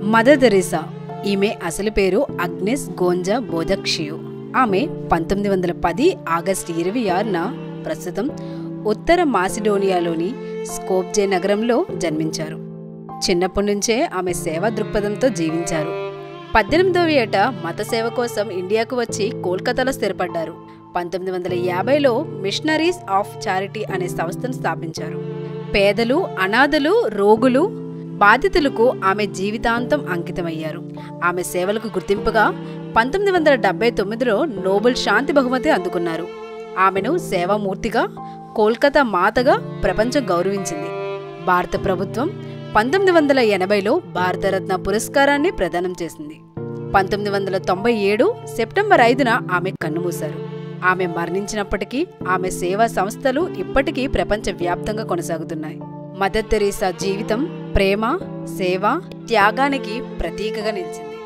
Mother Teresa. ఈమె అసలు పేరు అగ్నెస్ గోంజా బోదక్షియు. ఆమె 1910 ఆగస్టు 26న ప్రస్తుతం ఉత్తర మాసిడోనియాలోని స్కోప్జే నగరంలో జన్మించారు. చిన్నప్పటి నుంచే ఆమె సేవా దృక్పథంతో జీవించారు. 18వ ఏట మత సేవ కోసం ఇండియాకు వచ్చి కోల్కతాలో స్థిరపడ్డారు. 1950లో మిషనరీస్ ఆఫ్ చారిటీ అనే సంస్థను స్థాపించారు. పేదలు, అనాథలు, రోగులు, బాధితులకు ఆమె జీవితాంతం అంకితమయ్యారు. ఆమె సేవలకు గుర్తింపుగా 1979లో నోబెల్ శాంతి బహుమతి అందుకున్నారు. ఆమెను సేవామూర్తిగా, కోల్కతా మాతగా ప్రపంచం గౌరవించింది. భారత ప్రభుత్వం 1980లో భారతరత్న పురస్కారాన్ని ప్రదానం చేసింది. 1997 సెప్టెంబర్ 5న ఆమె కన్నుమూశారు. ఆమె మరణించినప్పటికీ ఆమె సేవా సంస్థలు ఇప్పటికీ ప్రపంచవ్యాప్తంగా కొనసాగుతున్నాయి. మదర్ తెరీసా జీవితం ప్రేమ, సేవ, త్యాగానికి ప్రతీకగా నిలిచింది.